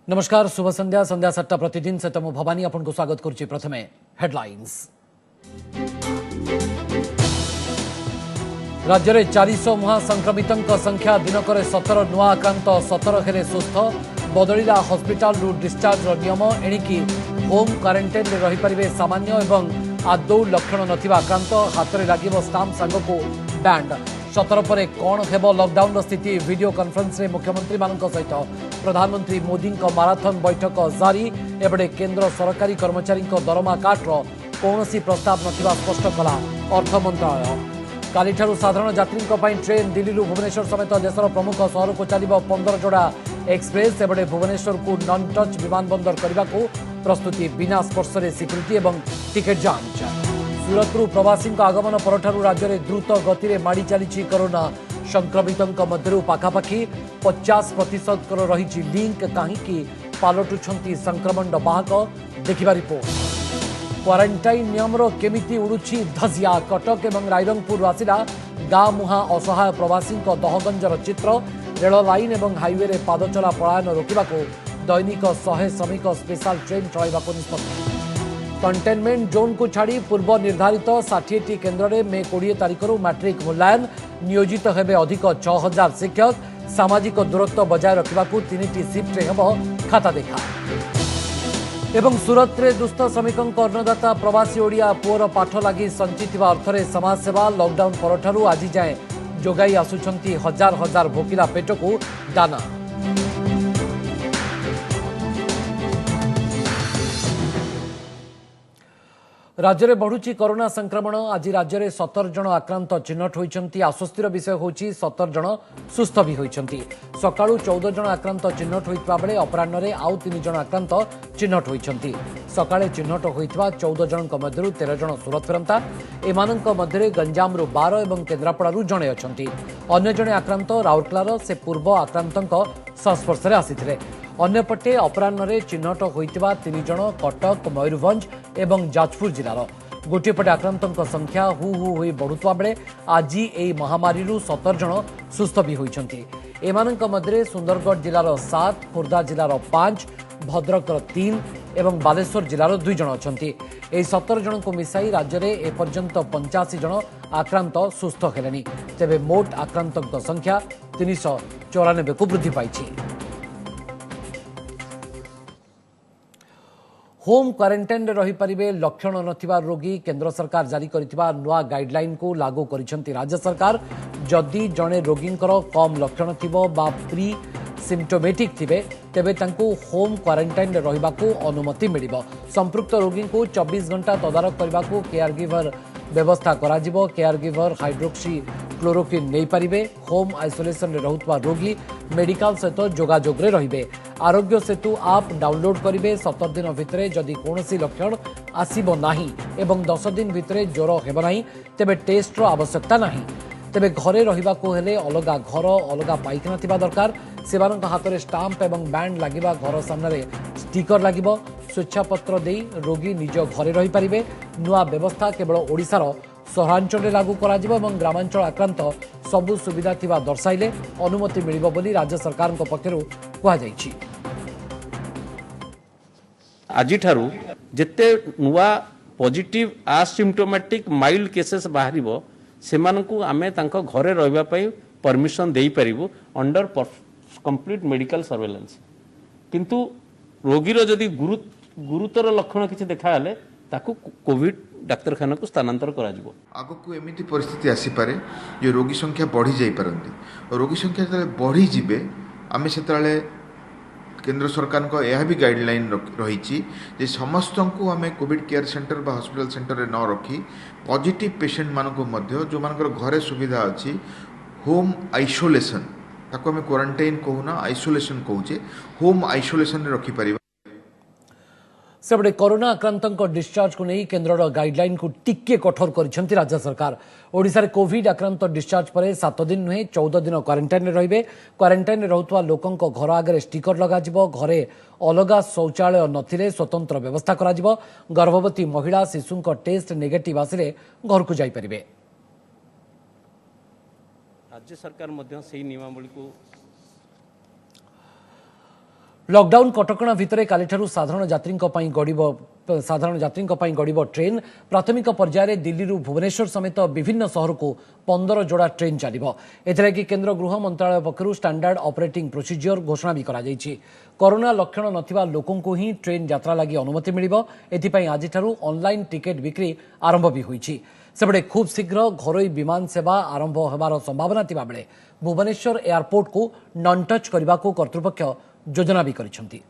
नमस्कार शुभ संध्या संध्या 7टा प्रतिदिन से तम भवानी आपन को स्वागत करुच्ची। प्रथमे हेडलाइंस। राज्य में 400 महासंक्रमितों संख्या दिनक 17 नुआ आक्रांत 17 हेले सुस्थ बदलिला हॉस्पिटल रु डिस्चार्ज नियम एणिकी होम क्वारंटाइन में रही पारे सामान्य एवं आदौ लक्षण नथिबा आक्रांत हाथ में लगे स्टाम्प सांग को बैंड 17 पर कौन हेब लॉकडाउन स्थिति वीडियो कॉन्फ्रेंस में मुख्यमंत्री मान सहित प्रधानमंत्री मोदी माराथन बैठक जारी एबडे केंद्र सरकारी कर्मचारी दरमा काट्र कौन प्रस्ताव नथिबा स्पष्ट कला अर्थ मंत्रालय। कालीठारू साधारण यात्री ट्रेन दिल्ली भुवनेश्वर समेत देशर प्रमुख सहर को चलो 15 जोड़ा एक्सप्रेस एबडे भुवनेश्वर को नॉन टच विमान बंदर करने को प्रस्तुति बिना स्पर्श सिक्यूरीटी और टिकेट जांच। सूरत प्रवासी आगमन पर राज्य में द्रुत गति में माड़ी चली कोरोना संक्रमितों मध्य पाखापाखि 50% रही लिंक कहीं पलटुंट संक्रमण बाहक देखा रिपोर्ट। क्वारंटाइन नियम केमिति उड़ुछि धजिया कटक और रायरंगपुर आसिला गाँ मुहां असहाय प्रवासी दहगंजर चित्र रेल लाइन और हाईवे रे पादचला पलायन रोकने को दैनिक 100 श्रमिक स्पेशल ट्रेन चलाइबाको निष्पत्ति। कंटेनमेंट जोन को छाड़ी पूर्व निर्धारित 60टी केन्द्र में मे 20 तारिख मैट्रिक मूल्यांकन नियोजित हेबे अधिक 6000 शिक्षक सामाजिक दूरत्व बजाय रखा 3टी शिफ्ट हेब खाता देखा। एवं सूरत रे दुस्थ श्रमिकों अन्नदाता प्रवासी ओडिया पुअर पाठ लगी संचित अर्थरे समाजसेवा लॉकडाउन पर आज जाए जोगाई आसुछंती हजार हजार भोकिला पेट को दाना। राज्य में बढ़ुची कोरोना संक्रमण आज राज्य में 17 जन आक्रांत चिन्हट होती। आश्वस्तिर विषय होची 17 जन सुस्थ भी होती। सकाळू 14 जन आक्रांत चिन्हट होता बेले अपराह्न में आउ 3 जन आक्रांत चिन्हट होती। सकाळे चिन्हट होता 14 जन मध्य 13 जन सूरत फेरंता एमानंक मध्य गंजाम 12 और केन्द्रापड़ारू जड़े अच्छा। अन्य जड़े आक्रांत राउरकेलार से पूर्व आक्रांतों संस्पर्श में आसीथिले। अन्यपटे अपराह्न चिन्हट होता 3 जन कटक मयूरभंज एवं जाजपुर जिलार। गोटे पटे आक्रांतों संख्या हु हो बढ़ुवा बेले आज यह महामारी 17 जन सुस्थ भी होती। एमानंक मध्य सुंदरगढ़ जिलार 7 खोर्धा जिलार 5 भद्रक 3 एवं बालेश्वर जिलार 2 जन अच्छा। यह 17 जन को मिसाई राज्य में एपर्यंत 85 जन आक्रांत सुस्थ हेलेनी। तेबे मोट आक्रांतों संख्या 394 को वृद्धि पाई। होम क्वारंटाइन रही पारे लक्षण नथिबा रोगी केंद्र सरकार जारी करिथिबा नुआ गाइडलाइन को लागू करिसेंती राज्य सरकार। जदि जड़े रोगी कम लक्षण थिबो बा प्री सिम्टोमेटिक थिबे तेबे तांको होम क्वारंटाइन रहिबा को अनुमति मिलिबो। संपृक्त रोगी को 24 घंटा तदारक करबा को केयर गिवर व्यवस्था करा जिवो। केयर गिवर हाइड्रोक्सी क्लोरोक्विन नहीं पारिबे। होम आइसोलेशन रे रहुतबा रोगी मेडिकल सहित जोगाजोग रे रहिबे। आरोग्य सेतु आप डाउनलोड करेंगे। 17 दिन भितर जदि कौन लक्षण आसब नाही एवं 10 दिन भितर ज्वर हेब नाही तेबे टेस्ट आवश्यकता नाही। तेबे घरे रहिबा को हेले अलगा घर अलगा पाइखाना थिबा दरकार। सेवानक हाथ में स्टाम्प एवं बैंड लगिबा घर सामने स्टिकर लगिबो। स्वेच्छापत्र दे रोगी निज घरे रही पारिबे। नुआ व्यवस्था केवल ओडिशार सहरांचल लागू करा जिवो एवं ग्रामांचल आक्रांत सबु सुविधा थिबा दर्शाइले अनुमति मिलिबो बोली राज्य सरकार पक्षरु कहा जायछि। आज ठारू जिते नुआ पॉजिटिव आसिम्टोमेटिक माइल्ड केसेस बाहरिबो सेमानकु आमे तांको घरे रहबा पई परमिशन देई परिबो अंडर कंप्लीट मेडिकल सर्वेलेंस। किंतु रोगीर जदि गुरुतर लक्षण किछि देखाले ताकू कोविड डाक्तरखाना को स्थानांतर करा जिवो। आगो को एमिति परिस्थिति आसी पारे जे रोगी संख्या बढ़ी जाई पारंती। रोगी संख्या जले बढ़ी जिबे आमे सेताले केंद्र सरकार को यह भी गाइडलाइन रही जे समस्त को आम कोविड केयर सेंटर बा हॉस्पिटल सेंटर रे न रखी पॉजिटिव पेशेंट मानक मध्य जो मानकर घरे सुविधा अच्छी होम आइसोलेशन ताको आम क्वारंटाइन कहूना आइसोलेशन कहूचे होम आइसोलेशन रे रखी परिबा। सेबडे कोरोना आक्रांतों डिस्चार्ज को नहीं केन्द्र गाइडलाइन को टिके कठोर करिसेंती राज्य सरकार। ओडिशा रे कोविड आक्रांत डिस्चार्ज पर 7 दिन नुहे 14 दिन क्वारंटाइन रहिबे। क्वारंटाइन रहुतवा लोकंक घर आगे स्टिकर लगा जिवो। घरे अलगा शौचालय नथिले स्वतंत्र व्यवस्था करा जिवो। गर्भवती महिला शिशुंक टेस्ट नेगेटिव आसिले घर को जाई परिबे। राज्य सरकार मध्य सेही नियमावली को लॉकडाउन कटकणा भितर कालीठारू साधारण यात्री गड़िब ट्रेन प्राथमिक पर्यायर दिल्ली भुवनेश्वर समेत विभिन्न सहर को 15 जोड़ा ट्रेन चलो एथि केन्द्र गृह मंत्रालय पक्षर स्टैंडर्ड ऑपरेटिंग प्रोसीजर घोषणा भी करा कोरोना लक्षण नथिबा लोकों को ही ट्रेन यात्रा लगी अनुमति मिलिबो एथिपाई आजिठारू ऑनलाइन टिकेट बिक्री आरंभ भी होईछि सेबडे खूब शीघ्र घरोई विमान सेवा आरंभ होबार संभावना थिबा बेले भुवनेश्वर एयरपोर्ट को नॉन टच करने को कर्तृपक्ष योजना भी करिसेंति।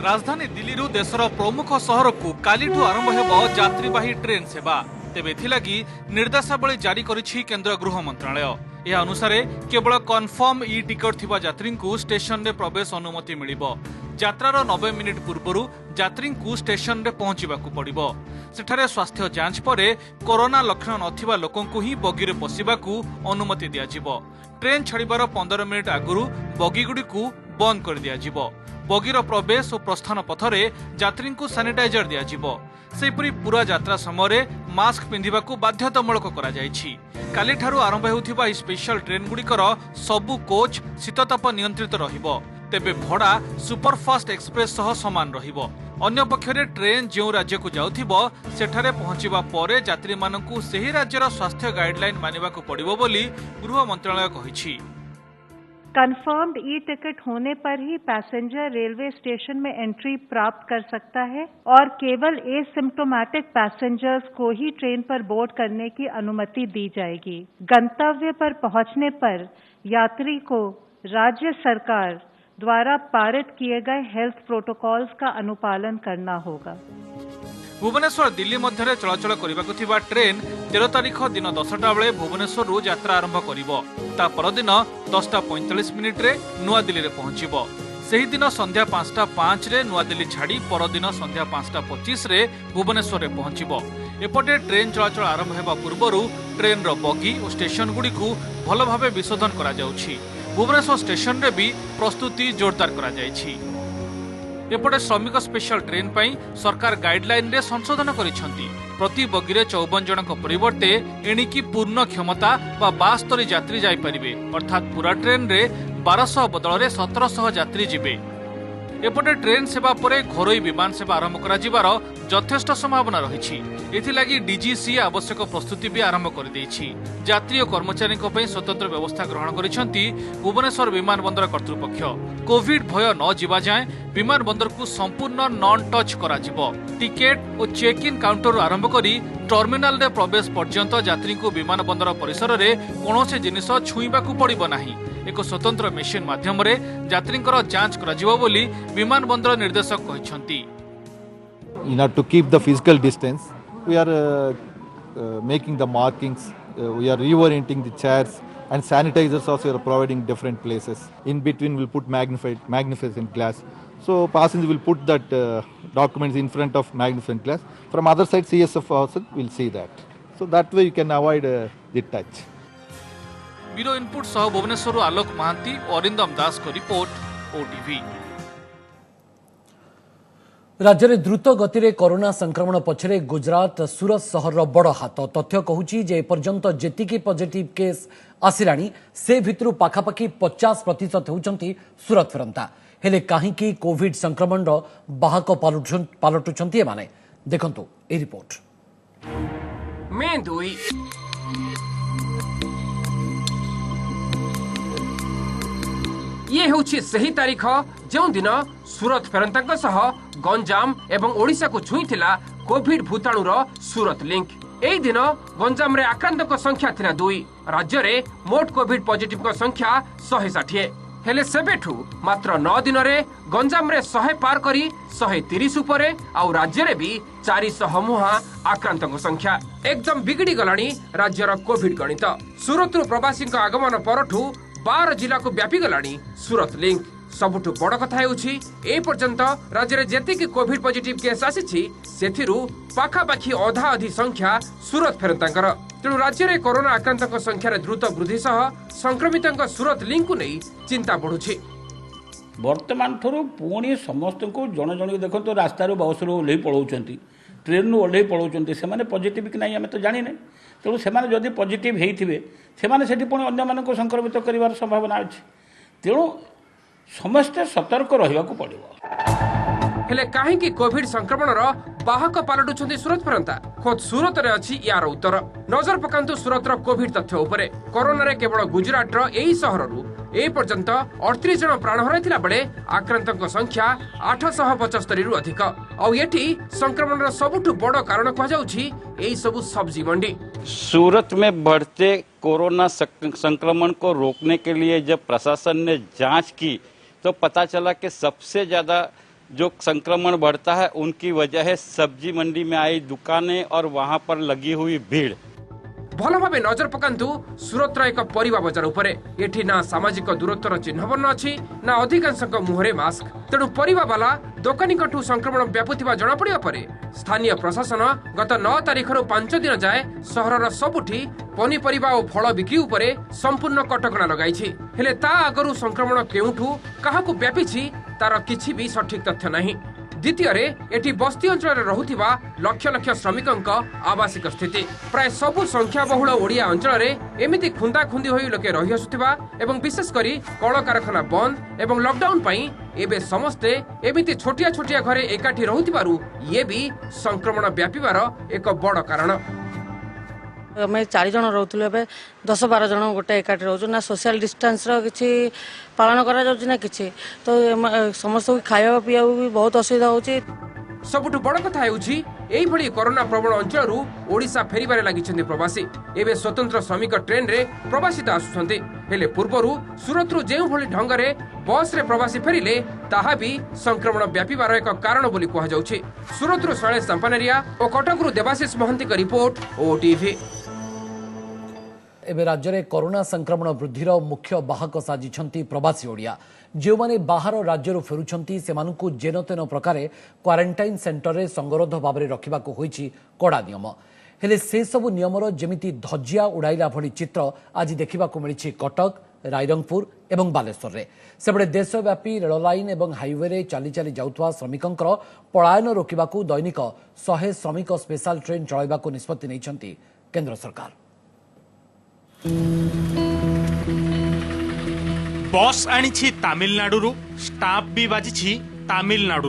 राजधानी दिल्ली देशर प्रमुख सहर को कालीठू आरंभ हेबो यात्रीवाही ट्रेन सेवा तेबे एथिलागी निर्देशावली जारी करिछि केंद्र गृह मंत्रालय। यह अनुसार केवल कन्फर्म ई टिकट थिबा यात्री को स्टेशन रे प्रवेश अनुमति मिलिबो। यात्रार 90 मिनिट पूर्व यात्री को स्टेशन रे पहुंचीबाकू पड़िबो। सेठारे स्वास्थ्य जांच परे कोरोना लक्षण नथिबा लोकों को ही बगीरे पशिबाकू अनुमति दियाजिबो। ट्रेन छड़ीबार 15 मिनिट आगुरु बगीगुड़ी को बंद कर दियाजिबो। बगीर प्रवेश और प्रस्थान पथरे यात्री को सानिटाइजर दियाजिबो। सेपरी पूरा यात्रा समय मास्क पिंधिबाकू बाध्यतामूलक करा जायछि। कालीठारू आरंभ हेउथिबा ई स्पेशल ट्रेन गुड़िकर सबु कोच शीतताप नियंत्रित रहिबो। तेबे भड़ा सुपरफास्ट एक्सप्रेस सह समान रहिबो। अन्य पक्षरे ट्रेन जो राज्य को जाउथिबो सेठारे पहुंचीबा परे यात्री मानकू सेही राज्यर स्वास्थ्य गाइडलाइन मानिबाकू पड़िबो बोली गृह मंत्रालय कहिछि। कंफर्म्ड ई टिकट होने पर ही पैसेंजर रेलवे स्टेशन में एंट्री प्राप्त कर सकता है और केवल एसिम्प्टोमेटिक पैसेंजर्स को ही ट्रेन पर बोर्ड करने की अनुमति दी जाएगी। गंतव्य पर पहुंचने पर यात्री को राज्य सरकार द्वारा पारित किए गए हेल्थ प्रोटोकॉल्स का अनुपालन करना होगा। भुवनेश्वर दिल्ली मध्य चलाचल करने ट्रेन 13 तारीख दिन 10टा बेले भुवनेश्वर यात्रा आरंभ करिबो। ता परदिन 10:45 मिनिट रे नुआ दिल्ली रे पहुंचीबो। सही दिन संध्या 5:05 रे नुआ दिल्ली छाड़ी परदिन संध्या 5:25 रे भुवनेश्वर रे पहुंचीबो। एपटे ट्रेन चलाचल आरंभ हेबा पूर्वरु ट्रेन रो बगी और स्टेशन गुडी को भल भाबे विशोधन करा जाउछि। भुवनेश्वर स्टेशन रे भी प्रस्तुति जोरदार करा जायछि। एपटे श्रमिक स्पेशल ट्रेन पाई सरकार गाइडलाइन रे संशोधन करिसेंति। प्रति बगीरे 54 जनक परिवर्ते एणिकी पूर्ण क्षमता व 72 यात्री जाई परिबे अर्थात पूरा ट्रेन रे 1200 बदल रे 1700 यात्री जिबे। एपटे ट्रेन सेवा परे घरोई विमान सेवा आरंभ करा जिबार यथेष्ट संभावना रहिछि। एथिलागी डीजीसी आवश्यक प्रस्तुति भी आरंभ कर देछि। यात्री और कर्मचारी स्वतंत्र व्यवस्था ग्रहण करिसेंति भुवनेश्वर विमान बंदर कर्तृपक्ष। कोविड भय न जिबा जाए विमान बंदर को संपूर्ण नॉन टच करा जिवो। टिकेट और चेक इन काउंटर आरंभ करी टर्मिनाल रे प्रवेश पर्यंत यात्री को विमान बंदर परिसर रे कोनोसे जिनिस छुईबाकू पड़िबो नाही। एक स्वतंत्र मेशिन माध्यम रे यात्रींकर जांच करा जिवो बोली विमान बंदर निर्देशक कहिसेंति। In order to keep the physical distance, we are making the markings, we are reorienting the chairs and sanitizers also are providing different places. In between we'll put magnificent glass. So passengers will put that documents in front of magnificent glass. From other side CSF also will see that. So that way you can avoid the touch. Bureau input सह भुवनेश्वर आलोक महांती और अरिंदम दास को report OTV. राज्य में द्रुत गति में corona संक्रमण पछरे गुजरात सूरत सहर बड़ हाथ। तथ्य कहूची जे एपर्यंत जेतिकी पॉजिटिव केस आसिलानी से भितरु पाखापाखि 50% होउचंती सूरत फेरंता। हेले काहींकी कोविड संक्रमण बाहक पालटुचंती एमाने देखंतु ए रिपोर्ट। मे 2 ये होछि सही तारीख जो दिन सूरत फेरंतांक सह गंजाम एवं ओडिशा को छुईथिला कोविड भूताणुर सूरत लिंक। एई दिन गंजाम रे आक्रांतक संख्या थिला 2। राज्य रे मोट कोविड पॉजिटिव को संख्या 160। हेले सेबेठू मात्र 9 दिन रे गंजाम रे 100 पार करी 130 उपरे आउ राज्य रे भी 400 मुहा आक्रांतक संख्या। एकदम बिगड़ी गलानी राज्यर कोविड गणित। सूरत रु प्रवासी आगमन परठू 12 जिला को व्यापी गलानी सूरत लिंक। सबुठु बड़ कथा हेउछि ए पर्यंत राज्य रे जेतिकी कोविड पॉजिटिव केस आसीछि सेथिरु पाखापाखि अधा अधि संख्या सूरत फेरंतांकर। तेणु राज्य रे कोरोना आक्रांतक संख्या रे द्रुत वृद्धि सह संक्रमितंक सूरत लिंक को नहीं चिंता बढ़ुछि। वर्तमान थरु पुणी समस्त को जन जन देखो रास्तार बस ओल्हे पलाउं ट्रेन ओल्हे पलाउं से पॉजिटिव कि नहीं आम तो जानी तेणु से जदि पॉजिटिव होइथिबे सेमाने सेठी पुणी अन्य मानक संक्रमित करिवार संभावना अछि। तेणु समस्ते सतर्क रहिबाकू पड़िबो। हेले काहेकि कोविड संक्रमणर बाहक पालटुछन्ति सुरत फेरंता खोद सुरत रे अछि यार उत्तर। नजर पकांतु सुरतर कोविड तथ्य उपरे। कोरोना रे केवल गुजरातर एही सहररु ए पर्यंत 38 जन प्राण हराइथिला बेले आक्रांतक संख्या 875 रु अधिक। आ एठी संक्रमणर सबुठु बड़ कारण कहा जाउछि एही सबु सब्जी मंडी। सूरत में बढ़ते कोरोना संक्रमण को रोकने के लिए जब प्रशासन ने जांच की तो पता चला कि सबसे ज्यादा जो संक्रमण बढ़ता है उनकी वजह है सब्जी मंडी में आई दुकानें और वहां पर लगी हुई भीड़। भल भावे नजर पकांतु सुरतर एक परिवा बजार उपरे। एठी ना सामाजिक दूरत्वर चिन्ह बर्ण अछि ना अधिकांशक मुहरे मास्क। तेणु परिवा वाला दोकानीकठू संक्रमण व्यापुथिबा जणा पड़िबा परे स्थानीय प्रशासन गत 9 तारिखरु 5 दिन जाए सहरर सबुठी पनीपरिबा और फल बिक्री उपरे संपूर्ण कटकणा लगाइछि। हेले ता आगरु संक्रमण केउठू काहाकू व्यापिछि तार किछि भी सठिक तथ्य नाही। द्वितीय रे एठी बस्ती अंचल रहुथिबा लक्ष लक्ष श्रमिकंक आवासिक स्थिति। प्राय सबु संख्या बहुल ओडिया अंचल रे एमिति खुंदा खुंदी होई लोके रहि आसुथिबा एवं विशेष करी कल कारखाना बंद एवं लॉकडाउन पई एबे समस्ते एमिति छोटिया छोटिया घरे एकाठी रहुथिबारु ये भी संक्रमण व्यापिबार एक बड़ कारण। आम 4 जन रोलु ए 10-12 जन गोटे एकाठी रोचु ना सोशल डिस्टेंस किसी पालन करा कि तो समस्त खाया पीवा भी बहुत असुविधा होची। सबुठु बड़ कथा हेउछि एही भली कोरोना प्रबल अंचलरू ओडिशा फेरिबारे लागिछन्ति प्रवासी। एबे स्वतंत्र श्रमिक ट्रेन रे प्रवासी त आसुछन्ति हेले पूर्वरु सुरतरू जेउ भली ढंगरे बस रे प्रवासी फेरिले ताहा भी संक्रमण व्यापिबार एक कारण बोली कहा जाउछि। सुरतरू शैलेश चंपानेरिया और कटकरू देवाशीष महंती का रिपोर्ट ओटीवी। एबे राज्य में कोरोना संक्रमण वृद्धिर मुख्य बाहक साजिछन्ति प्रवासी ओडिया। जो माने बाहर राज्यरू फेरुछन्ति सेमानकु जेन तेन प्रकारे क्वारंटाइन सेंटर रे संगरोध भाव रखिबाकू होईछि कड़ा नियम। हेले से सबु नियमर जेमिति धज्जिया उड़ाइला भली चित्र आज देखिबाकू मिलिछि कटक, रायरंगपुर एवं बालेश्वर रे। सेबडे देशव्यापी रेल लाइन एवं हाईवे रे चाली चाली जाउथवा श्रमिकंकर पलायन रोकिबाकू दैनिक 100 श्रमिक स्पेशल ट्रेन चलाइबाकू निष्पत्ति नैछन्ति केंद्र सरकार। बस आनी तामिलनाडु स्टाफ भी बाजी तामिलनाडु।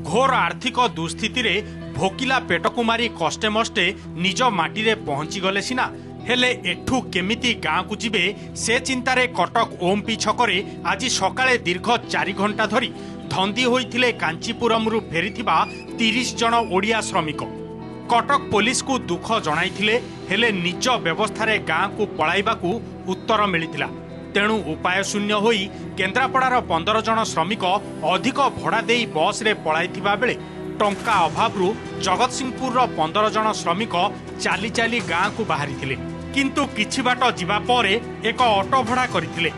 घोर आर्थिक दुस्थिति रे भोकिला पेट को मारी कष्टे मष्टे निज माटी रे पहुंची गले सिना हेले एठू केमिति गाँ को जिबे से चिंतारे कटक ओमपी छकरे आज सकाळे दीर्घ 4 घंटा धरी धंदी होइथिले कांचीपुरम रु फेरिथिबा 30 जन ओडिया श्रमिक। कटक पुलिस को दुख जणाइथिले हेले निज व्यवस्था रे गाँ को पळाइबाकू उत्तर मिलिथिला। तेणु उपाय शून्य होई केन्द्रापड़ार 15 जन श्रमिक अधिक भड़ा देई बस रे पळाइथिबा बेले टंका अभावरू जगतसिंहपुर 15 जन श्रमिक चाली चाली गाँ को बाहरिथिले। किंतु किछि बाट जिबा परे एक ऑटो भड़ा करिथिले।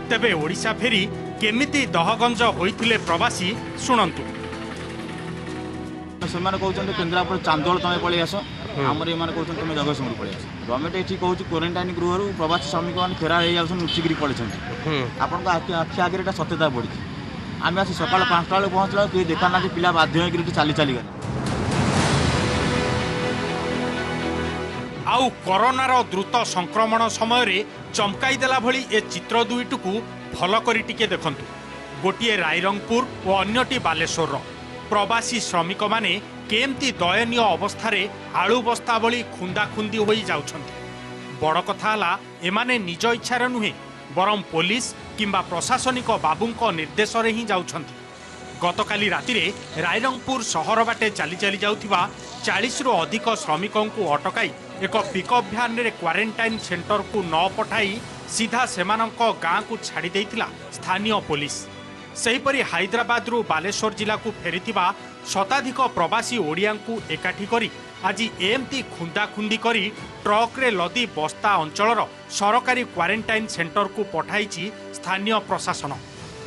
तेबे ओडिशा फेरी केमिति दहगंज होइथिले प्रवासी शुणंतु। ସେମାନେ କହୁଛନ୍ତି କେନ୍ଦ୍ରାପଡ଼ା ଚାନ୍ଦୋଳ ତମେ ପଳେଇ ଆସ ଆମର ଏମାନେ କହୁଛନ୍ତି ତମେ ଜଗତସିଂହପୁର ପଳେଇ ଆସ। ଗଭର୍ଣ୍ଣମେଣ୍ଟ ଏଠି କହୁଛି କ୍ୱାରେଣ୍ଟାଇନ୍ ଗୃହରୁ ପ୍ରବାସୀ ଶ୍ରମିକ ମାନେ ଫେରାର ହେଇଯାଉଛନ୍ତି ଲୁଚିକିରି ପଳେଇଛନ୍ତି। ଆପଣଙ୍କ ଆଖି ଆଗରେ ଏଟା ସତ୍ୟତା ପଡ଼ିଛି। ଆମେ ଆସି ସକାଳ 5ଟା ବେଳେ ପହଞ୍ଚିଲା କେହି ଦେଖା ନାହାନ୍ତି ପିଲା ବାଧ୍ୟ ହେଇକିରି ଏଠି ଚାଲି ଚାଲି ଗଲେ। आउ कोरोनार द्रुत संक्रमण समय चमकाई देला भली ए चित्र दुईटुकू भल करी टिके देखंतु। गोटिए रायरंगपुर और अन्यटी बालेश्वर प्रवासी श्रमिक माने केमती दयनीय अवस्था आलू बस्ता भली खुंदा खुंदी होई जाउछन्ति। बड़ कथा हला एमाने निज इच्छार नुहे बरम पुलिस किंबा प्रशासनिक बाबूंक निर्देश रे ही जाउछन्ति। गतकाली रातिरे रायरंगपुर सहर बाटे चाली चाली जाउथिबा 40 रु अधिक श्रमिकों को अटकाई एक पिकअप भ्यान रे क्वारेंटाइन सेंटर को न पठाई सीधा सेमानंक गाँ को छाड़ी देइथिला स्थानीय पुलिस। सेहीपरि हैदराबाद रु बालेश्वर जिला को फेरिथिबा शताधिक प्रवासी ओडिया को एकाठी करी आज एमती खुंदा खुंदी करी ट्रक रे लदी बस्ता अंचलर सरकारी क्वारेंटाइन सेंटर को पठाइछि स्थानीय प्रशासन।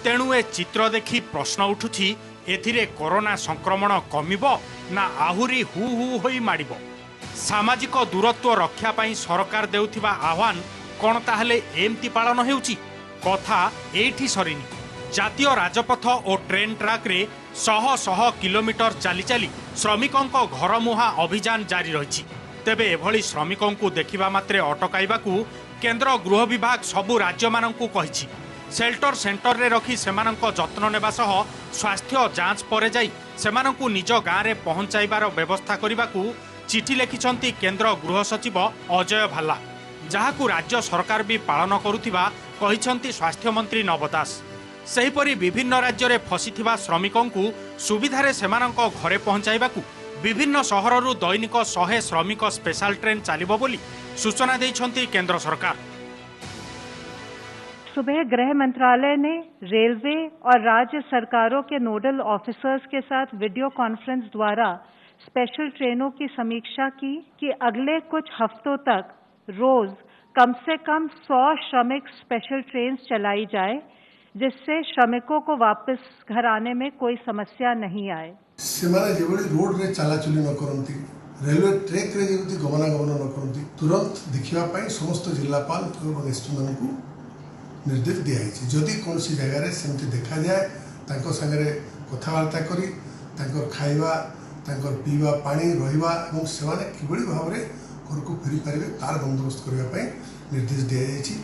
तेणु ए चित्र देखि प्रश्न उठुछि एथिरे कोरोना संक्रमण कमिबो ना आहुरी हु हु होई माडिबो। सामाजिक दूरत्व रक्षा पाई सरकार देउथिबा आह्वान कोन ताहले एमती पालन हेउछि? कथा एठी सरिनी। जातीय राजपथ और ट्रेन ट्रैक रे शह शह किलोमीटर चली चली श्रमिकों घर मुहा अभियान जारी रही। तेबे एभली श्रमिकों को देखा मात्रे अटकाइबाकू केंद्र गृह विभाग सबु राज्य मानकू कहिछि। सेल्टर सेंटर रे रखी सेमानंको जत्न नेबा सह स्वास्थ्य जांच परे जाई सेमानंकू निज गाँव में पहुंचाइबार व्यवस्था करने चिठी लिखिछंती केंद्र गृह सचिव अजय भाला, जहाकू राज्य सरकार भी पालन करुथिबा कहिछंती स्वास्थ्य मंत्री नव दास। सेहीपरि विभिन्न राज्य रे फसिथिबा श्रमिकों को सुविधारे सेमानंको घरे पहुंचाइबाकू विभिन्न सहररू दैनिक 100 श्रमिक स्पेशल ट्रेन चलिबो बोली सूचना दैछंती केंद्र सरकार। सुबह गृह मंत्रालय ने रेलवे और राज्य सरकारों के नोडल ऑफिसर्स के साथ वीडियो कॉन्फ्रेंस द्वारा स्पेशल ट्रेनों की समीक्षा की कि अगले कुछ हफ्तों तक रोज कम से कम 100 श्रमिक स्पेशल ट्रेन चलाई जाए, जिससे श्रमिकों को वापस घर आने में कोई समस्या नहीं आए। रोड रे चलाचली न करती, रेलवे ट्रैक रे जेमती गमनागमन न करती, तुरंत देखा समस्त जिलापाल और एसपी मान को निर्देश दिखाई। जदि कौन जगार सेमती देखा जाए तांको संगे कथबार्ता करी खाइबा पीवा पानी रहिबा एवं सेमाने किभली भाव में घर को फेरी पारे तार बंदोबस्त करने निर्देश दिखाई।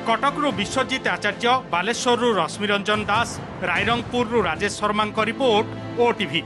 कटकरू विश्वजित आचार्य, बालेश्वररू रश्मिरंजन दास, रायरंगपुररू राजेश शर्मा रिपोर्ट ओटीवी।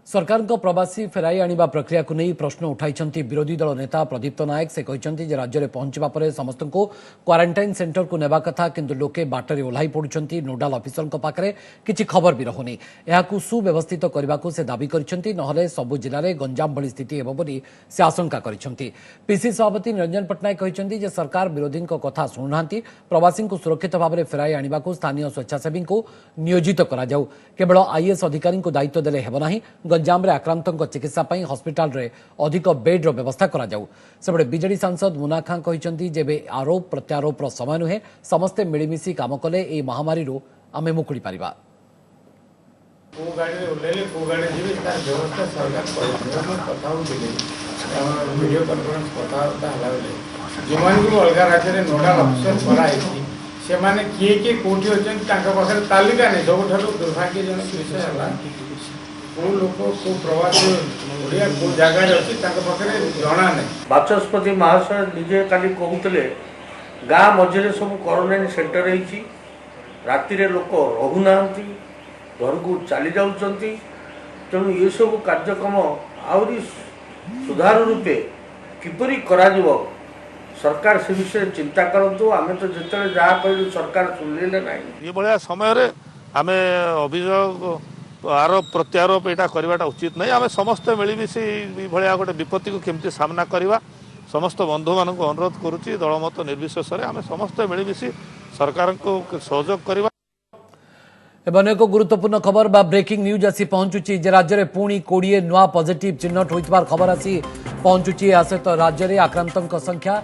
सरकार प्रवासी फेराई आनिबा प्रक्रिया को नहीं प्रश्न उठाई विरोधी दल नेता प्रदीप्त नायक। से कहते जे राज्य में पहुंचवा पर समस्त को क्वारंटाइन सेंटर को नेबा कथा, किंतु लोके बाटर ओह्लाई पड़ुछंती। नोडाल ऑफिसर पाखरे किछि खबर भी रहुनी। एहाकू सुव्यवस्थित करने को से दाबी करिसेंती, नहले सबु जिले में गंजाम भली स्थिति हेबो बोली से आशंका करिसेंती। पीसी सभापति निरंजन पट्टनायक कहते जे सरकार विरोधी कथा शुणुनांती। प्रवासी को सुरक्षित भाव में फेराई आनिबा को स्थानीय स्वेच्छासेवी को नियोजित करा जाऊ। केवल आईएएस अधिकारी को दायित्व देले हेबो नाही। गंजाम आक्रांतों चिकित्सा हॉस्पिटल रे अधिक बेड व्यवस्था करा जाऊ। सेबडे बीजेडी सांसद मुना खां कहते जेबे आरोप प्रत्यारोप समय नुहे, समस्ते मिलमिशि काम कले ए महामारी रो आमे मुकुड़ी पारिबा। को गाड़ी रे ओलेले को गाड़ी जीवे तार व्यवस्था सरकार करे कथा होतिले वीडियो कॉन्फ्रेंस कथा हला जेमान को अलगा राज्य रे नोडल ऑफिसर करा है से माने किए कोठी होचन तांका पाखरे तालिका नै। सबठारो दुर्भाग्यजनक विषय हला को लोक को प्रवासी ओडिया को जगह अच्छी पाखे जना नहीं। बाचस्पति महाशय निजे काली कहते गाँ मझे सब क्वारंटाइन सेंटर होती, राति लोक रहूना घर को चली जाऊँच। तेणु ये सब कार्यक्रम आहरी सुधार रूपे किपरि करा जिवो सरकार से विषय चिंता करतु। आमे तो जिते जहाँ कहलु सरकार सुनिले ना। ये भाया समय आम अभियोग आरोप प्रत्यारोप यहाँ करवाटा उचित नहीं। आम समस्ते मिलमिशि भाया गोटे विपत्ति को केमती सामना करवा समस्त बंधु मान अनुरोध करुच्ची। दलमत निर्विशेष आम समस्ते मिलमिशि सरकार को सहयोग करवा। एवं एक गुरुत्वपूर्ण खबर बा ब्रेकिंग न्यूज आसी पहुंचुची जे राज्य में पुणी 20 नुआ पॉजिटिव चिन्हट होइतबार खबर आसी पहुंचुची। आ सहित राज्य में आक्रांतों संख्या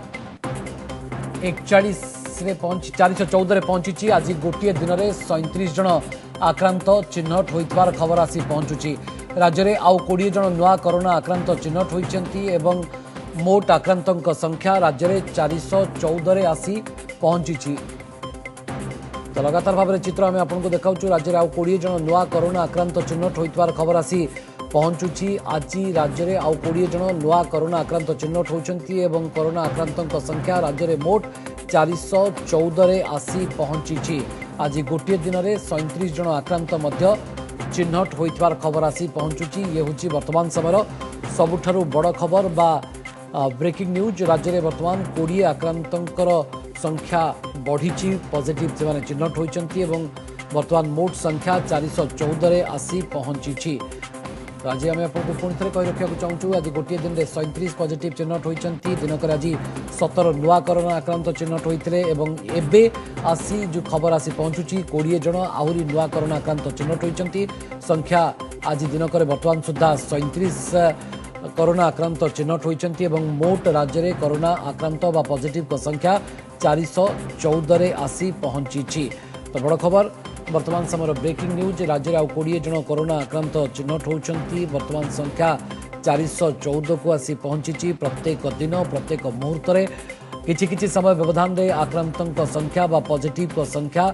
414 पहुंची। आज गोटे दिन में 37 जन आक्रांत चिन्हट होइतबार खबर आसी पहुंचुची। राज्य में आउ 20 जन नुआ कोरोना आक्रांत चिन्हट होइचंती एवं मोट आक्रांतों संख्या राज्य में 414 आसी पहुंची। तो लगातार भाव में चित्र आम आपको देखा राज्य में आउ 20 जन नुआ कोरोना आक्रांत चिन्हट होइतबार खबर आसी पहुंचुची। आज राज्य में आउ 20 जन नुआ कोरोना आक्रांत चिन्हट होइचंती एवं कोरोना आक्रांतों संख्या राज्य में मोट 414 आसी पहुंची। आज गोटे दिन में 37 जन आक्रांत मध्य चिन्हट होइतबार खबर आसी पहुंचुची। ये हूँ वर्तमान समय सबुठारु बड़ खबर बा ब्रेकिंग न्यूज। राज्य में वर्तमान 20 आक्रांतों संख्या बढ़ी, पॉजिटिव से चिन्हट होइचंती एवं वर्तमान मोट संख्या 414 आसी पहुंची। आज आम आपको पुणी थे कही रखा चाहूँ आज गोटे दिन में 37 पॉजिटिव चिन्हट होइचंती। दिनकर आज 17 नुआ कोरोना आक्रांत चिन्हट होइतिले एवं एबे आसी जो खबर आसी पहुंचुची 20 जन आहरी नुआ कोरोना आक्रांत चिन्हट होइचंती। संख्या आज दिनकर वर्तमान सुधा 37 कोरोना आक्रांत चिन्हट होइचंती एवं मोट राज्य में कोरोना आक्रांत बा पॉजिटिव संख्या 414 आसी पहुंची। तो बड़ खबर वर्तमान समय ब्रेकिंग न्यूज। राज्य में आउ 20 जन कोरोना आक्रांत चिन्हट होती। वर्तमान संख्या 414 को आसी पहुंची। प्रत्येक दिन प्रत्येक मुहूर्त किछि समय व्यवधान रे आक्रांतों संख्या बा पॉजिटिव संख्या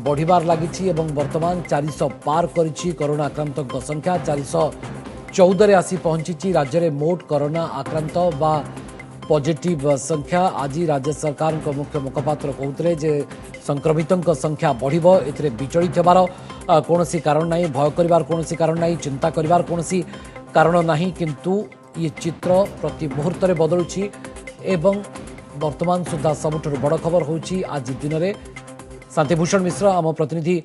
बढ़िबार लागिछि एवं वर्तमान 400 पार करिछि कोरोना आक्रांतों संख्या 414 आसी पहुंची राज्य में मोट कोरोना आक्रांत बा पॉजिटिव संख्या आज राज्य सरकार को मुख्य मुखपात्र कहते जे संक्रमितों संख्या बढ़िबो एथिरे विचलित हेबार कोनोसी कारण नहीं भय करिवार कोनोसी कारण नहीं चिंता करिवार कोनोसी कारण नहीं किंतु ये चित्र प्रति मुहूर्त में बदलुछि एवं वर्तमान सुधा सबुठ बड़ खबर होछि आज दिन में शांतिभूषण मिश्र आम प्रतिनिधि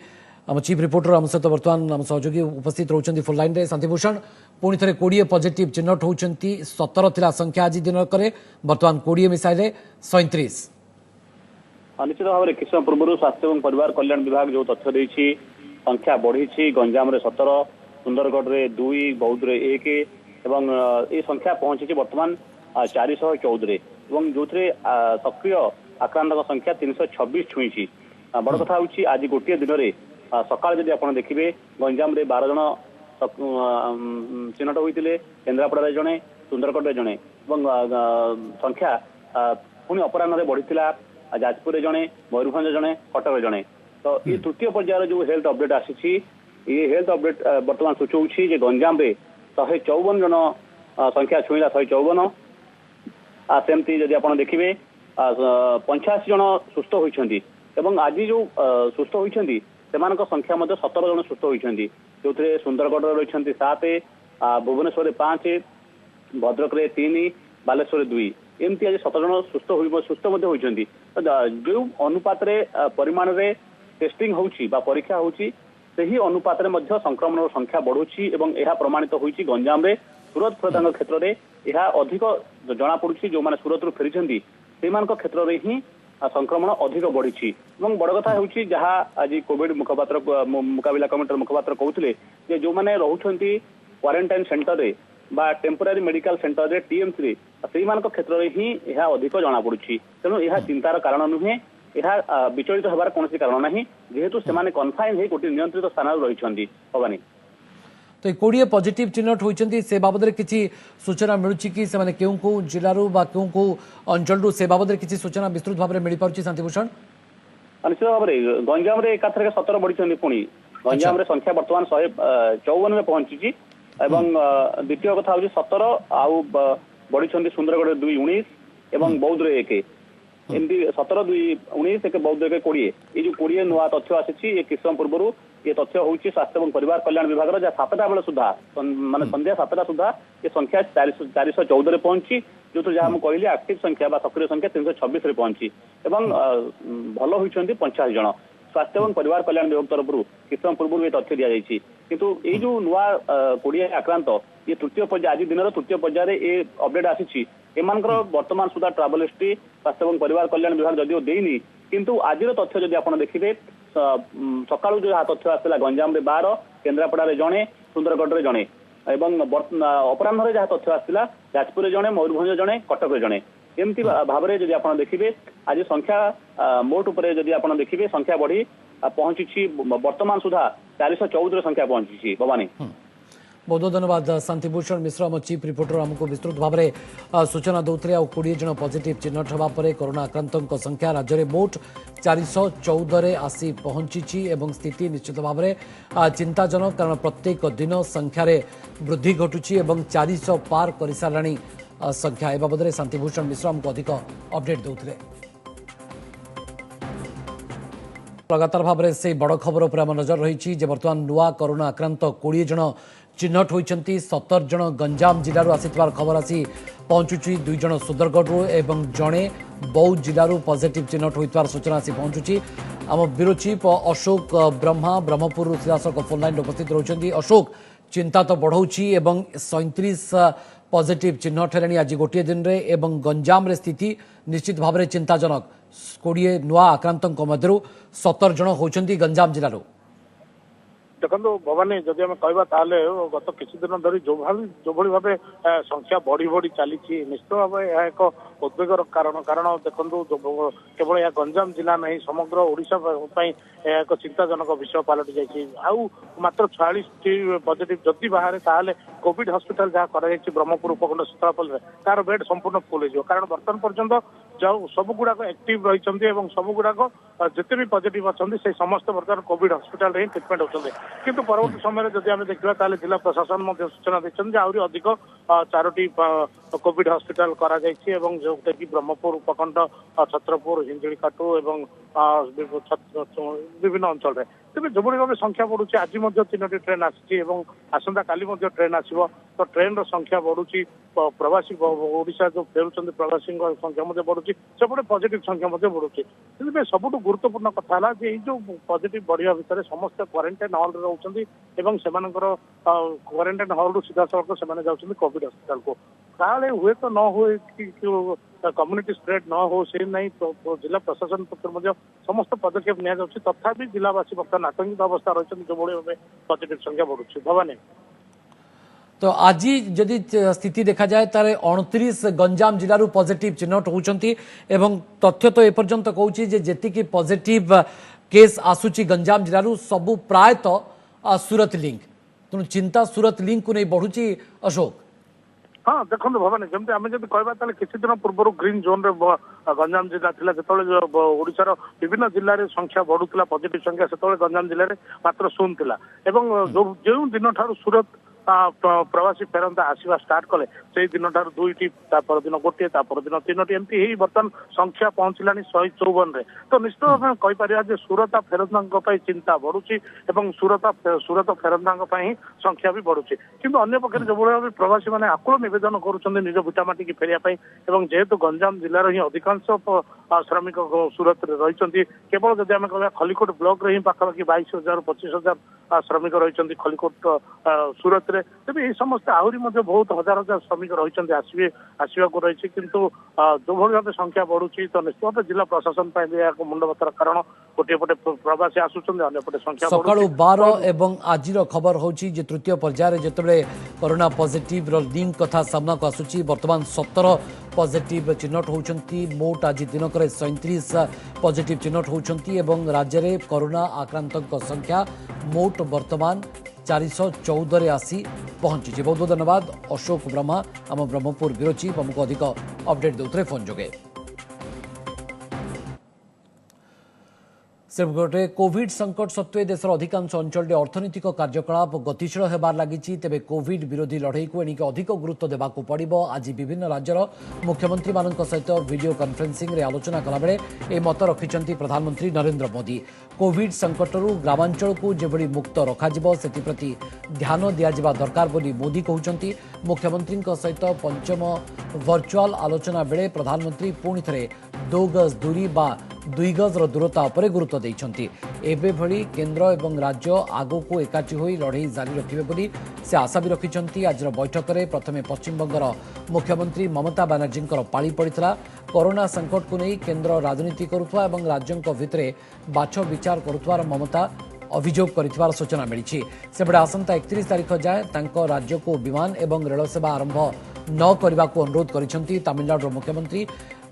आम चीफ रिपोर्टर आम सहित बर्तमान आम सहयोगी उपस्थित रोचंती फुल लाइन रे शांतिभूषण पुणी थे 20 पॉजिटिव चिन्हट होती 17 थिला संख्या आज दिन करे बर्तमान 20 मिसाइले 37 निश्चित भाव में किस पूर्व स्वास्थ्य और परिवार कल्याण विभाग जो तथ्य देछि संख्या बढ़ी गंजाम रे 17 सुंदरगढ़ रे 2 बौद्ध रे 1 एवं ये संख्या पहुंची बर्तमान 414 एवं जो सक्रिय आक्रांत संख्या 326 छुई बड़ कथा हूँ आज गोटे दिन में सकाल जब आप देखिए गंजाम रे 12 जन चिन्हट होते केन्द्रापड़ा जड़े सुंदरगढ़ जड़े संख्या पुणी अपराह बढ़ी जाजपुर जड़े मयूरभंज जड़े कटक जड़े तो ये तृतीय पर्यायर जो हेल्थ अपडेट आसी ये हेल्थ अपडेट बर्तमान सूचौछि जे गंजाम रे 154 जन संख्या छुईला 154 सेमती जदि आप देखिए 85 जन सुस्थ होती एवं आज जो सुस्थ होती संख्या 17 जन सुस्थ होती जो सुंदरगढ़ रही 7 भुवनेश्वर 5 भद्रक 3 बालेश्वर 2 एमती आज 17 जन सुस्थ होती जो अनुपात परिमाण रे टेस्टिंग होची बा परीक्षा होची सही अनुपात रे संक्रमण संख्या बढ़ुची एवं यह प्रमाणित होती गंजाम रे सूरत फरदांग क्षेत्र में यह अधिक जना पड़ुछि जो माने सूरत रु फेरिछंती सेमान क्षेत्र में ही संक्रमण अधिक बढ़ी बड़ कथा होची जहाँ आज कोविड मुखपात्र मुकाबिला कमिटीर मुखपात्र कहते जो मैंने रोचंती क्वारंटाइन सेंटर रे बा टेम्पोरारी मेडिकल सेंटर रे टीएमसी रे से क्षेत्र में ही यह अधिक जना पड़ुछि तेणु यह चिंतार कारण नुहे यह विचलित होबार कौन कारण नहीं जेहेतु से कन्फाइन हो गोटे नियंत्रित स्थान रही भवानी तो 20 पॉजिटिव चिन्हट होती से बाबद किसी सूचना मिलूँ कि से क्यों कौ जिलू क्यों अंचल से बाबद किसी सूचना विस्तृत भाव में मिल पार्टी शांतिभूषण निश्चित भाव में गंजाम रे एकाथर 17 बढ़ी पुणी गंजाम रे संख्या बर्तमान 154 में पहुंची द्वितीय कथा हूँ 17 आउ बढ़ी सुंदरगढ़ 2 19 एवं बौद्ध रे 1 एमती 17 2 19 एक बौद्ध 1 20 ये जो 20 नुआ तथ्य आसी किस समय पूर्व ये तथ्य हूँ स्वास्थ्य और परिवार कल्याण विभाग जहाँ 7टा बेले सुधा माने संध्या 7टा सुधा ये संख्या 414 पहुंची जो जहाँ मुझे कहली एक्टिव संख्या सक्रिय संख्या 326 पहुंची एवं भल होती 50 जन स्वास्थ्य और परिवार कल्याण विभाग तरफ किस समय पूर्व ये तथ्य दि जाइए किंतु ये जो नुआ 20 आक्रांत ये तृतीय पर्याय आज दिन तृतीय पर्याय ये अपडेट आसी एमानकर वर्तमान सुधा ट्रावेल हिस्ट्री स्वास्थ्य और परिवार कल्याण विभाग जदिव देनी किंतु आज तथ्य जदि आप देखिए सकाळु जो तथ्य आसला गंजाम रे 12 केन्द्रापड़ा रे जणे सुंदरगढ़ रे जणे एवं अपराह जहाँ तथ्य आसला जाजपुर जणे मयूरभंज जणे कटक रे जणे एमती भाव में जदि आप देखिए आज संख्या मोट उपरे जदि आप देखिए संख्या बढ़ी पहुंची वर्तमान सुधा 414 संख्या पहुंची भवानी बहुत बहुत धन्यवाद शांतिभूषण मिश्र आम चीफ रिपोर्टर आमको विस्तृत भाव में सूचना दौते आउ 20 जन पॉजिटिव चिन्हट होगा कोरोना आक्रांतों संख्या राज्य में मोट 414 आसी पहुंची एवं स्थिति निश्चित भाव में चिंताजनक कारण प्रत्येक दिन संख्यार वृद्धि घटुची एवं 400 पार कर साराणी संख्या ए बाबद शांतिभूषण मिश्र आमको अधिक अपडेट दौते लगातार भाव में से बड़ खबर पर आम नजर रही बर्तमान नुआ कोरोना आक्रांत 20 जन चिन्हट होती 17 जन गंजाम जिलूर आसीथिबार खबर आसी पहुंचुची 2 जन सुंदरगढ़ एवं जड़े बौद्ध जिलूर पॉजिटिव चिन्हट होइतबार सूचना आसी पहुंचुची आम ब्यूरो चीफ अशोक ब्रह्मा ब्रह्मपुर सिधासख फोन लाइन उपस्थित रही अशोक चिंता तो बढ़ौची एवं 37 पॉजिटिव चिन्हट है आज गोटे दिन में एवं गंजाम रे स्थिति निश्चित भाव में चिंताजनक 20 नुआ आक्रांतों मध्य 17 जन होती गंजाम जिलूर देखो भवानी जदि आम कह गत किसी दिन धरी जो भाव संख्या बढ़ी बढ़ी चली निश्चित भाव यह एक उद्वेगर कारण कारण देखो केवल यह गंजाम जिला नहीं समग्र ओडिशा एक चिंताजनक विषय पलटि जाइए आउ मात्र 46 पॉजिटिव जदि बाहर ताले कोविड हॉस्पिटल जहाँ कर ब्रह्मपुर उपखंड शीतलापल तार बेड संपूर्ण फुल हो कारण बर्तमान पर्यंत सब गुड़ाक एक्टिव रही सब गुड़ाक जिते भी पॉजिटिव अच्छा से समस्त बर्तमान कोविड हॉस्पिटल ही ट्रिटमेंट होते किंतु परवर्ती समय जब आम देखा जिला प्रशासन सूचना देते आहरी अधिक 4टी कोविड हॉस्पिटल करा जोटा कि ब्रह्मपुर उपखंड छत्रपुर हिंजिकाटू एवं विभिन्न अंचल में तेज जो भाव संख्या बढ़ुची आज 3टी ट्रेन आसी आसंता काली ट्रेन आसो तो ट्रेन संख्या बढ़ुची प्रवासी ओडिशा जो फेरुंट प्रवासी संख्या बढ़ुची सेपटे पॉजिटिव संख्या बढ़ुची सबुठ गुरुत्वपूर्ण कथा है जो पॉजिटिव बढ़िया भितर समस्त क्वारंटाइन हॉल रोचे क्वारंटाइन हॉल सीधा सड़क से जाऊँच कोविड हॉस्पिटल को काले हुए तो न हुए कि कम्युनिटी स्प्रेड न हो से नहीं तो जिला प्रशासन पक्ष समस्त पदक्षेप नि तथापि जिलावासी बर्तमान आतंकित अवस्था रही जो भाव पॉजिटिव संख्या बढ़ुची भवानी तो आज जदि स्थिति देखा जाए तार 29 गंजाम जिलू पॉजिटिव चिन्हट होती तथ्य तो एपर्यंत कहूँ जी पॉजिटिव केस आसूची गंजाम जिलू सबू प्रायतः सूरत लिंक तेणु चिंता सूरत लिंक को नहीं बढ़ुची अशोक हाँ देखो भवानी जमी आम जब कहवा किसी दिन पूर्व ग्रीन जोन रे गंजाम जिला जो ओडिशार विभिन्न जिले में संख्या बढ़ुला पॉजिटिव संख्या से गंजाम जिले में मात्र 0 थिला जो दिन ठारू सूरत प्रवासी फेरंता आसवा स्टार्ट कले से दिन ठार 2टी दिन गोटे दिन 3टी एमती बर्तमान संख्या पहुंचला 154 तो निश्चित भाव कहीपर सूरत फेरंता चिंता बढ़ुची सूरत फेरंता संख्या भी बढ़ुची किंतु अन्य पक्षे जो भाव प्रवासी मैंने आकुल निवेदन करुँच निज भिटामाटी की फेरिया जेहेतु गंजाम जिलार ही अधिकांश श्रमिक सूरत रही केवल जब आम कह खलिकोट ब्लॉक रे पाखापाखि 22,000 25,000 श्रमिक रही खलिकोट सूरत तेज ये समस्त आहरी बहुत हजार हजार श्रमिक रही आसवा रही किंतु जो भाव संख्या बढ़ुची तो निश्चित भाव जिला प्रशासन मुंड बतर कारण गोटे पटे प्रवासी आसुच्च अंपटे संख्या सका 12 एवं आज खबर होची जे तृतीय पर्यायर जिते कोरोना पॉजिटिव लिंक कथा सामना को आसुची वर्तमान 17 पॉजिटिव चिन्हट होती मोट आज दिनक 37 पॉजिटिव चिन्हट होती राज्य में कोरोना आक्रांतों संख्या मोट वर्तमान 414 आसी पहुंची। बहुत बहुत धन्यवाद अशोक ब्रह्मा आम ब्रह्मपुर ब्यूरो चीफ हमको अधिक अपडेट देते फोन जोगे। सेपटे कोविड संकट सत्वे देशर अधिकांश अंचल में अर्थनैतिक कार्यकलाप गतिशील होबार लगी तेज कोविड विरोधी लड़ई को एणिक अधिक गुरुत्व देवाक पड़ो। आज विभिन्न राज्यर मुख्यमंत्री मान सहित वीडियो कॉन्फ्रेंसिंग रे आलोचना कलाबेले ए मत रखिंट प्रधानमंत्री नरेंद्र मोदी। कोविड संकटरू ग्रामांचल को जेभली मुक्त रखाजिबो सेतिप्रति ध्यान दियाजिबा दरकार बोली मोदी कहउचंती। मुख्यमंत्री सहित पंचम वर्चुआल आलोचना बेले प्रधानमंत्री पुणी थे 2 गज दूरी बा 2 गजर दूरता उपरे गुरुत्व देइछंती। एबे भली केंद्र एवं राज्य आगो को एकाठी होई लड़ई जारी रखिबे बोली से आशा भी रखिछंती। आज बैठक में प्रथमे पश्चिम बंगर मुख्यमंत्री ममता बानर्जी पाली पड़ता। कोरोना संकट को नहीं केंद्र राजनीति करुवा एवं राज्यों भितरे बाछ विचार करुवार ममता अभियोग कर सूचना मिली। सेपटे आसंता 31 तारीख जाए तांको राज्य को विमान एवं रेल सेवा आरंभ न करने को अनुरोध करिसेंती तमिलनाडु मुख्यमंत्री।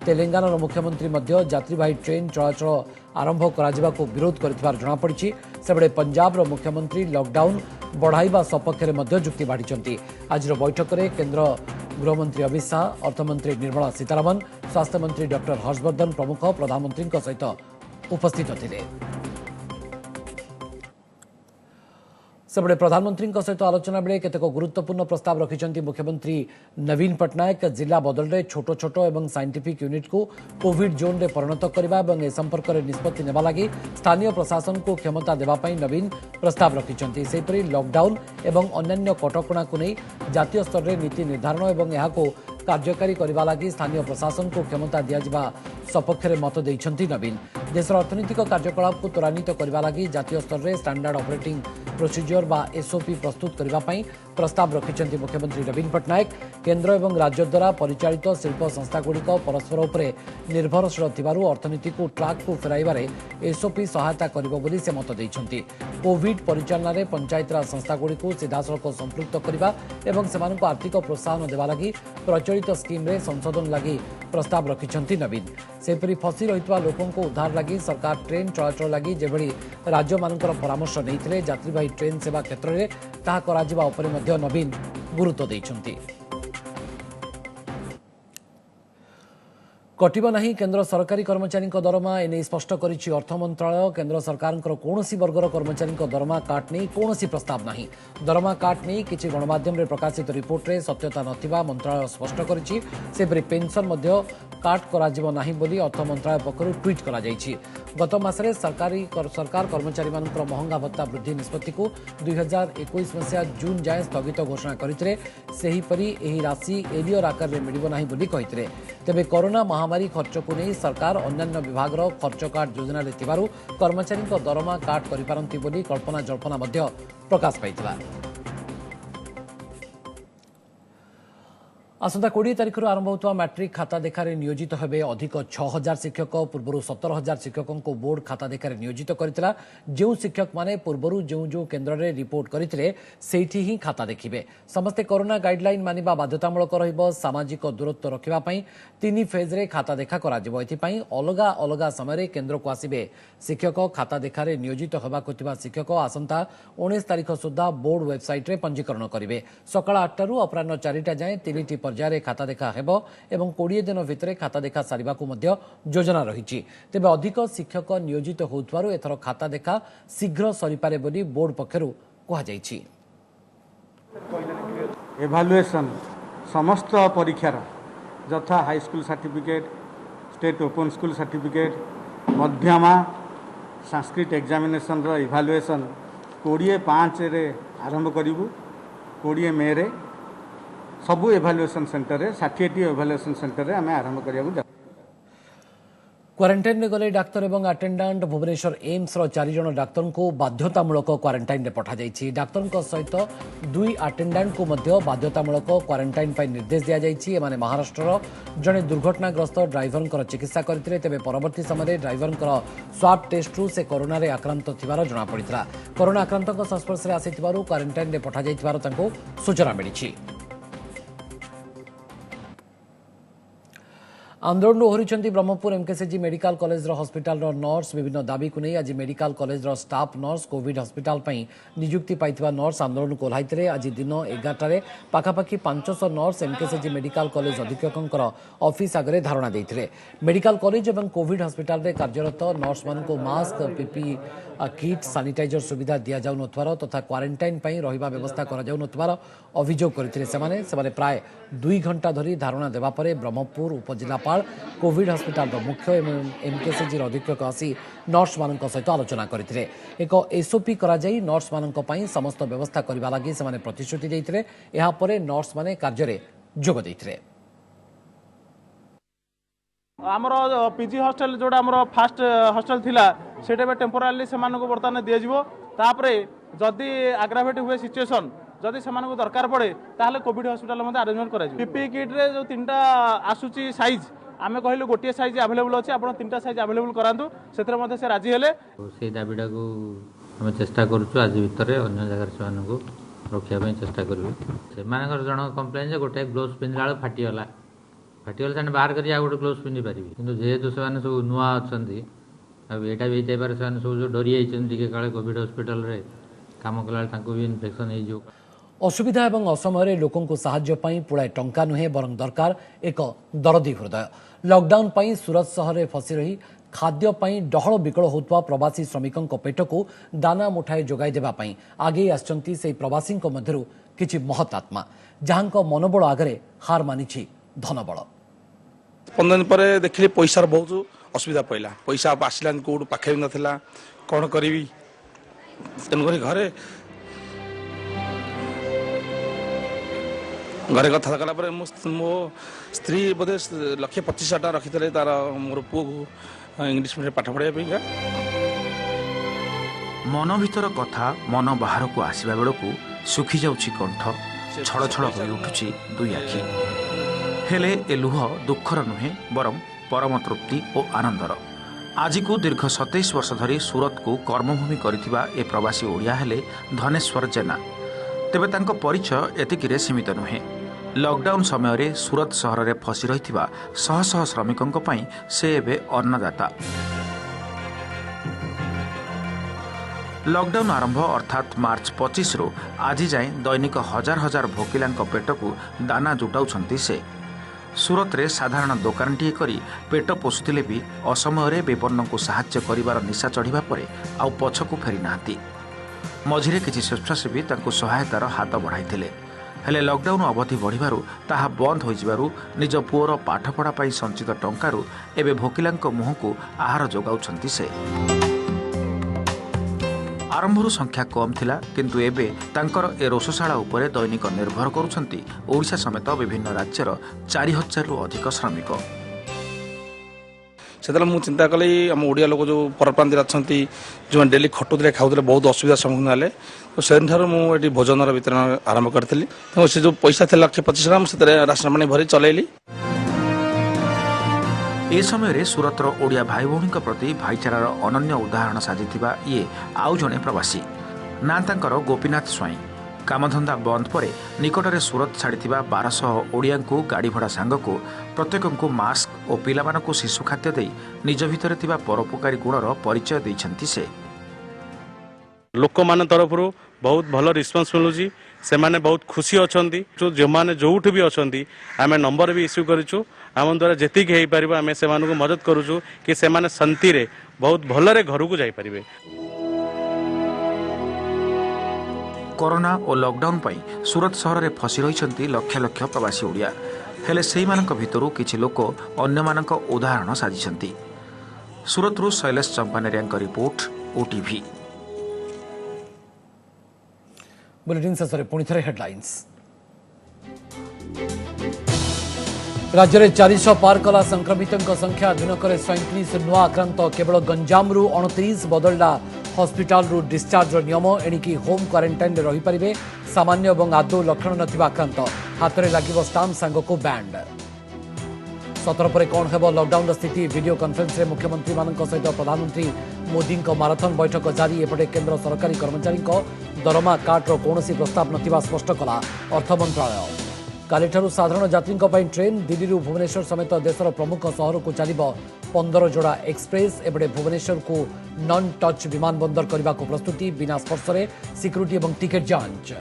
तेलंगाना मुख्यमंत्री मध्य यात्रीवाही ट्रेन चलाचल आरंभ करा को विरोध कर जनापड़ी। सेपटे पंजाब मुख्यमंत्री लॉकडाउन बढ़ाइबा सपक्ष में जुक्ति बाढ़ी। आज बैठक में केंद्र गृहमंत्री अमित शाह, अर्थमंत्री निर्मला सीतारमण, स्वास्थ्य मंत्री डॉक्टर हर्षवर्धन प्रमुख प्रधानमंत्री सहित उपस्थित थे। सेपटे प्रधानमंत्री सहित आलोचना बेले केतेक गुरुत्वपूर्ण प्रस्ताव रखिंट मुख्यमंत्री नवीन पट्टनायक। जिला बदल में छोट छोट और साइंटिफिक यूनिट को कोविड जोन में परिणत करने और ए संपर्क में निष्पत्ति नेबा लगी स्थानीय प्रशासन को क्षमता देवाई नवीन प्रस्ताव रखिंट। सेहीपरि लॉकडाउन और अन्य कटकणा को नहीं जातीय स्तर में नीति निर्धारण और यह कार्यकारी करने लगी स्थानीय प्रशासन को क्षमता दिया सपक्ष में मत देइछंती नवीन। देशर अर्थनैतिक कार्यकलाप को त्वरान्वित करने लगी जातीय स्तर में स्टैंडर्ड ऑपरेटिंग प्रोसीजर बा एसओपी प्रस्तुत करने प्रस्ताव रखिंट मुख्यमंत्री नवीन पट्टनायक। केंद्र और राज्य द्वारा परिचालित शिल्प संस्थागुड़िक परस्पर उपरे निर्भरशील थिबारु अर्थनीति को ट्राक को फेराइबारे एसओपी सहायता करिबो बोली से मत देइछंती। कोविड परिचालन में पंचायतराज संस्थागुड़िक सीधासलख संपृक्त करने और सेमानंको आर्थिक प्रोत्साहन देवा लगी प्रचलित स्कीम रे संशोधन लगी प्रस्ताव रखिंट नवीन। सेपरि फसी रहितबा लोकों को उद्धार लगी सरकार ट्रेन चलाचल लगी जेभली राज्य मानकर परामर्श नहीं यात्रीवाही ट्रेन सेवा क्षेत्र में ताहा कराजिबा उपरे मध्य नवीन गुरुत्व देइछंती। कटिब नहीं केंद्र सरकारी कर्मचारी दरमा एने स्पष्ट करिछि अर्थ मंत्रालय। केंद्र सरकार कौनसी वर्गर कर्मचारी दरमा काट नहीं कौनसी प्रस्ताव नहीं। दरमा काट नहीं किछि गणमाध्यम रे प्रकाशित रिपोर्ट रे सत्यता नथिबा मंत्रालय स्पष्ट करिछि। सेपरि पेंशन मध्य काट कराजिबो नाही बोली अर्थ मंत्रालय पक्षरु ट्वीट करा जायछि। गत मासरे सरकार कर्मचारी मानकर महंगा भत्ता वृद्धि निष्पत्ति को 2021 मसीहा जून जाए स्थगित घोषणा करथिले। सेहीपरि एही राशि एलियर आकार रे मिलिबो नाही बोली कहिथिले। तेबे कोरोना महामारी खर्च को नहीं सरकार अन्य विभाग खर्च कार्ड योजना रे थिबारु कर्मचारी दरमा काट करि पारंती बोली कल्पना जल्पना मध्य प्रकाश पाइथिला। आसंता 20 तारिख आरंभ होता मैट्रिक खाता देखारे नियोजित हेबे अधिक 6000 शिक्षक। पूर्व 17000 शिक्षकों को बोर्ड खाता देखारे नियोजित करथिला। जो शिक्षक माने पूर्व जो केन्द्र में रिपोर्ट करथिले सेठी ही खाता देखिबे। समस्ते कोरोना गाइडलाइन मानिबा बाध्यतामूलक रहिबो। सामाजिक दूरत्व रखिबा पई 3 फेज रे खाता देखा करा जिवो। एथिपई अलगा अलगा समय केन्द्र को आसिबे शिक्षक। खाता देखारे नियोजित होबाको थिबा शिक्षक आसंता 19 तारिख सुधा बोर्ड वेबसाइट रे पंजीकरण करिवे। सकाळ 8 रु अपराह्न 4टा जाए 3टी पर्याय खाता देखा हेबो एवं 20 दिन भितर खाता देखा सारिबा को मध्य योजना रहिछि। तेबे अधिक शिक्षक नियोजित होउथवारु एथर खाता देखा शीघ्र सरी पारे बोली बोर्ड पक्षरु कहा जायछि। एभालुएशन समस्त परीक्षार यथा high school certificate, state open school certificate, मध्यमा संस्कृत एग्जामिनेशन रो इभालुएशन 25 रे आरंभ करिवु। 20 मे रे सबू एभालुएशन सेंटर रे 60टी एभालुएशन सेंटर रे आमे आरंभ करिया जा। क्वारंटाइन गले डाक्तर एवं अटेंडेंट भुवनेश्वर एम्स रो 4 जन डाक्तर को बाध्यतामूलक क्वारंटाइन रे पठा जायछि। डाक्तर सहित 2 अटेंडेंट को मध्य बाध्यतामूलक क्वारंटाइन पर निर्देश दिया जायछि। एमाने महाराष्ट्र जने दुर्घटनाग्रस्त ड्राइवर चिकित्सा करथिले। तेबे परवर्ती समय ड्राइवर स्वाब टेस्ट रु से कोरोना रे आक्रांत थिबार जणा पड़ितला। कोरोना आक्रांतक संस्पर्श रे आसिथिबारु क्वारंटाइन रे पठा जायथिबार तांको सूचना मिलिछि। आंदोलन ओहरी Berhampur MKCG medical college hospital nurse. विभिन्न दाबी को नहीं आज medical college staff nurse covid hospital पर नियुक्ति पाइथिबा नर्स आंदोलन को ओह्लाइथिले। आज दिन 11टारे पाखापाखि 500 नर्स एमकेसीजी मेडिकल कॉलेज अधीक्षक ऑफिस आगे धारणा देइथिले। मेडिकल कॉलेज और कोविड हॉस्पिटल में कार्यरत नर्स मान मास्क, पीपी किट, सानिटाइजर सुविधा दि जाउन तथा क्वारंटाइन पर रहिबा व्यवस्था करा जाउन अभियोग करथिले। सेमाने प्राय 2 घंटा धरी धारणा देवा परे ब्रह्मपुर उपजिलापाल कोविड हॉस्पिटल मुख्य एमकेसीजी अधीक्षक आसी नर्स मान सहित आलोचना करथिले। एक एसओपी करा जाई नर्स मान समस्त व्यवस्था करबा लागि सेमाने प्रतिश्रुति दैथिले। एहा परे नर्स माने कार्य रे जोग दैथिले। आमर पीजी हॉस्टल जोड़ा आमर फास्ट हॉस्टल थिला सेटा बे टेम्पोरारी से मानको बर्तमान दिया जिवो। तापरे जदी एग्रावेट हुए सिचुएशन जदि से दरकार पड़े ताहले कोविड हॉस्पिटल में अरेंजमेंट करा पीपी किट रे जो 3टा आसुची साइज आमे कहलु गोटे साइज अवेलेबल अछि आपण 3टा साइज अवेलेबल करांतु सेथरे मध्ये से राजी हेले। से दाबीडा को हम चेष्टा करूछु आज भितरे अन्य जगह से मानको रखिया पे चेष्टा करबे। से मानकर जण कंप्लेन जे गोटे ग्लोव्स पिनराळ फाटियला से बाहर करी गोटे ग्लोव्स पिंधि पारि किंतु जेहेतु से सब नुआ अच्छी अब यहाँ भी जाइए से सब जो डरी जाइए काले कोविड हॉस्पिटल रे काम कला भी इन्फेक्शन हो। असुविधा एवं असमय लोकों को साहाय्य पाई पुळाए टंका नुहे बरं दरकार एक दरदी हृदय। लॉकडाउन पाई सूरत शहर में फसी रही खाद्य पाई डहल विकल होता प्रवासी श्रमिकों पेट को दाना मुठाए जोगाई देबा पाई आगे आछंती से प्रवासी मध्यरु किछि महत आत्मा जहां मनोबल आगे हार मानिछि धनबल। 15 दिन पर देखिले पैसार बहुत असुविधा पड़ा। पैसा आसला कौट पाखे भी नाला कौन करी तेणुक घरे घरे कथा कलापर मो स्त्री बोधे 1,25,000 टका रखी तार मोर पुओ को इंग्लिश मीडियम पाठ पढ़ाई। मन भीतर कथा मन बाहर को आसवा बेलू सुखी जाऊँगी कंठ, छड़ छड़ हो उठुची दुई आखि। हेले ए लुह दुखर नुहे बरं परम तृप्ति और आनंदर। आज को दीर्घ 27 वर्ष धरी सूरत को कर्मभूमि करिथिबा ए प्रवासी ओडिया हेले धनेश्वर जेना। तेबे तांको परिचय एतिकिरे सीमित नुहे। लॉकडाउन समय रे सूरत सहर रे फसी रहिथिबा शह शह श्रमिकंक पई से एबे अन्नदाता। लॉकडाउन आरंभ अर्थात मार्च 25 रु आज जाए दैनिक हजार हजार भोकिलांक पेट को दाना जुटाउछंती से। सूरत रे साधारण दोकानटीए करी पेट पोषुथिले भी असमय विपन्न को साहाय्य करिवार निशा चढ़िबा परे आउ पछकु फेरी नाहांती। मझिरे किछि स्वेच्छासेवी तांको सहायतार हाथ बढ़ाइथिले, हेले लॉकडाउन अवधि बढ़िबारु ताहा बंद होइजिबारु निज पुओर पाठपढ़ा पाई संचित टंकारु एबे भोकिलांक मुहंकु आहार जोगाउछंती से। आरंभरू संख्या कम थिला, किंतु एबे तांकर ए रोषशाला उपरे दैनिक निर्भर करुछंती ओडिशा समेत विभिन्न राज्यर 4000 रु अधिक श्रमिक। से मुझे चिंता कली आम ओडिया लोक जो परप्रांति अच्छा जो डेली खटुले खाऊले बहुत असुविधा सम्मुखीन हेले, तो से मुझे भोजन वितरण आरंभ करी। तो से जो पैसा थे 125 ग्राम से राशन पानी भरी चलैली। ए समय सूरतर ओडिया भाई भौणी प्रति भाईचारार अनन्य उदाहरण साजिथिबा ये आउ जणे प्रवासी ना तांकर गोपीनाथ स्वाई। कामधंदा बंद पर निकटरे सूरत छाड़िथिबा 1200 ओडिया को गाड़ी भड़ा सांग को प्रत्येक को मास्क और पिलामानकु शिशु खाद्य दे निज भितर थिबा परोपकारी गुणर परिचय दैछंती से। लोक मान तरफ बहुत भल रिस्पांस मिलुची, से माने बहुत खुशी अछंती। जो माने जोठ भी अछंती आमे नंबर भी इश्यू करिछु, आम द्वारा जेतिक हेई परिबा आमे से मानकु मदद करूछु कि से माने शांति रे बहुत भलरे घर को जाई परिबे। कोरोना और लॉकडाउन पाई सूरत सहर में फसी रही लक्ष लक्ष प्रवासी ओडिया, हेले सेही मानक भितरु किछि लोक अन्य मानक उदाहरण साजिछंती। सूरतरू शैलेश चंपानेरिया रिपोर्ट, ओटीवी। बुलेटिन शेषे पुणी थे हेडलाइंस। राज्य में 400 पार कला संक्रमितों संख्या, दिनक 37 नुआ आक्रांत। केवल गंजाम 29 बदलला हॉस्पिटल रु डिस्चार्ज नियम। एणिकी होम क्वारंटाइन रही पारे सामान्य और आदौ लक्षण नथिबा आक्रांत। हाथ में लगे स्टाम्प सांग को बैंड। 17 पर कौन हेब लॉकडाउन स्थिति, वीडियो कॉन्फ्रेंस रे मुख्यमंत्री मानक सहित प्रधानमंत्री मोदी माराथन बैठक जारी। एपटे केंद्र सरकारी कर्मचारी दरमा काट्र कौन प्रस्ताव नथिबा स्पष्ट कला अर्थ मंत्रालय। कालीठारू साधारण यात्री ट्रेन दिल्ली भुवनेश्वर समेत देशर प्रमुख सहर को चलिब 15 जोड़ा एक्सप्रेस। एपटे भुवनेश्वर को नॉन टच विमान बंदर करने को प्रस्तुति, बिना स्पर्श सिक्यूरिटी और टिकेट जांच।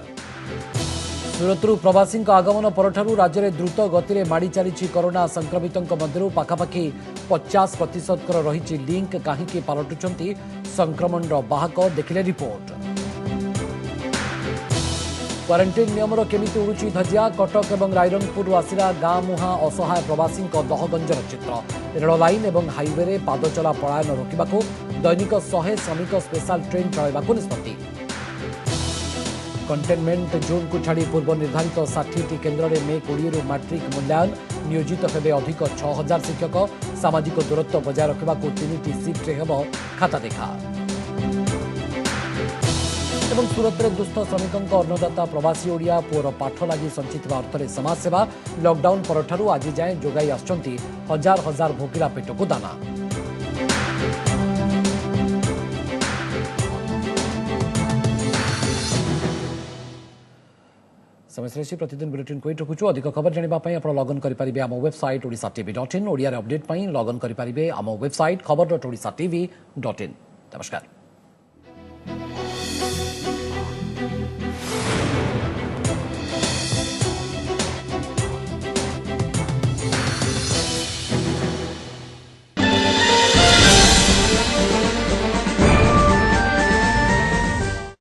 सूरतरू प्रवासी आगमन परठारू राज्य में द्रुत गति में माड़ी चली कोरोना संक्रमितों मध्य पाखापाखि 50% रही लिंक। कहीं पलटुंट संक्रमण बाहक, देखिले रिपोर्ट। क्वारंटाइन नियमर केमिति उड़ुची धजिया, कटक और रायरंगपुर आसिला गाँ मुहां असहाय प्रवासी दहगंजर चित्र। रेल लाइन और हाईवे रे पादचला पलायन रोकने दैनिक 100 श्रमिक स्पेशल ट्रेन चलाइबाकू निष्पत्ति। कंटेनमेंट जोन को छाड़ी पूर्व निर्धारित 60 केन्द्र में मे 20 मैट्रिक मूल्यांकन। नियोजित हेबे अधिक 6000 शिक्षक। सामाजिक दूरत्व बजाय रखा 3टी शिफ्ट हेब खाता देखा। एवं सूरत में दुस्थ श्रमिकों अन्नदाता प्रवासी ओडिया पुअर पाठ लगी संचित अर्थ समाजसेवा। लॉकडाउन परठारू आज जाए जोगाई आछंती हजार हजार भोकिला पेट को दाना। समय प्रतिदिन बुलेटिन को रखुचु। अधिक खबर जानापी आप लगन करेंगे आम website odisatv.in। Odia update log in करेंगे आम वेबसाइट खबर.odisatv.in। नमस्कार।